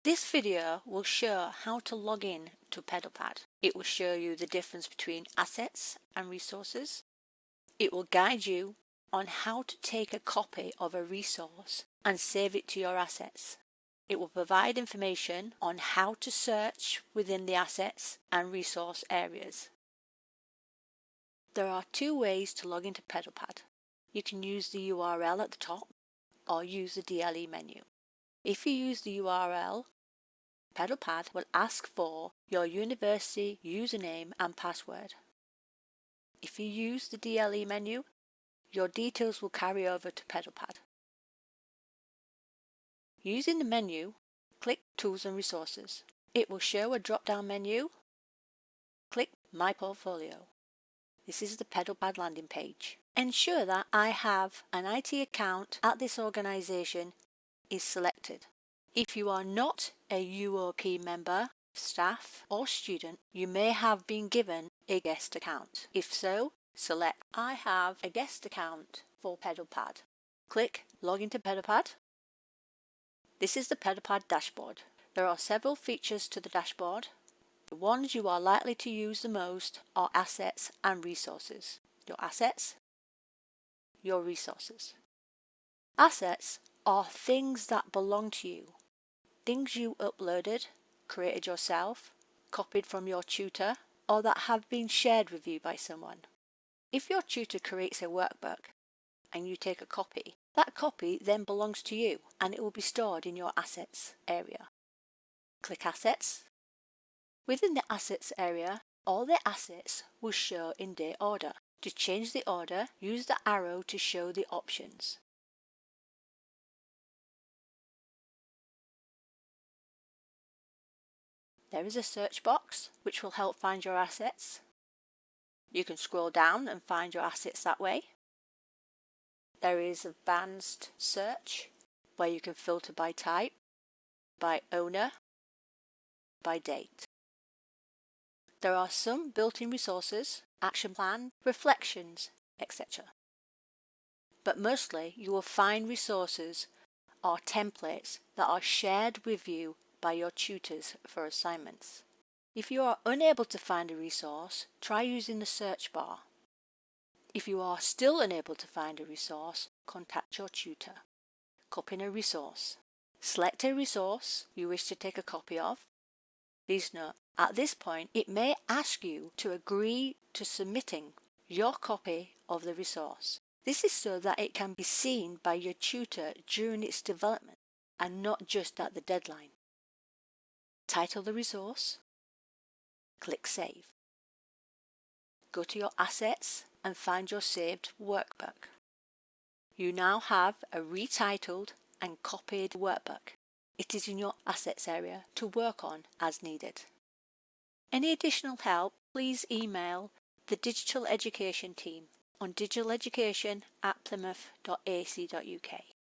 This video will show how to log in to Pebblepad. It will show you the difference between assets and resources. It will guide you on how to take a copy of a resource and save it to your assets. It will provide information on how to search within the assets and resource areas. There are two ways to log into Pebblepad. You can use the URL at the top or use the DLE menu. If you use the URL, Pebblepad will ask for your university username and password. If you use the DLE menu, your details will carry over to Pebblepad. Using the menu, click Tools and Resources. It will show a drop-down menu. Click My Portfolio. This is the Pebblepad landing page. Ensure that I have an IT account at this organisation is selected. If you are not a UOP member, staff or student, you may have been given a guest account. If so, select I have a guest account for Pebblepad. Click Log into Pebblepad. This is the Pebblepad dashboard. There are several features to the dashboard. The ones you are likely to use the most are assets and resources. Your assets, your resources. Assets are things that belong to you. Things you uploaded, created yourself, copied from your tutor, or that have been shared with you by someone. If your tutor creates a workbook and you take a copy, that copy then belongs to you and it will be stored in your assets area. Click Assets. Within the Assets area, all the assets will show in date order. To change the order, use the arrow to show the options. There is a search box which will help find your assets. You can scroll down and find your assets that way. There is advanced search where you can filter by type, by owner, by date. There are some built-in resources, action plan, reflections, etc. But mostly you will find resources or templates that are shared with you by your tutors for assignments. If you are unable to find a resource, try using the search bar. If you are still unable to find a resource, contact your tutor. Copying a resource. Select a resource you wish to take a copy of. Please note, at this point it may ask you to agree to submitting your copy of the resource. This is so that it can be seen by your tutor during its development and not just at the deadline. Title the resource. Click Save. Go to your assets and find your saved workbook. You now have a retitled and copied workbook. It is in your assets area to work on as needed. Any additional help, please email the Digital Education team on digitaleducation@plymouth.ac.uk.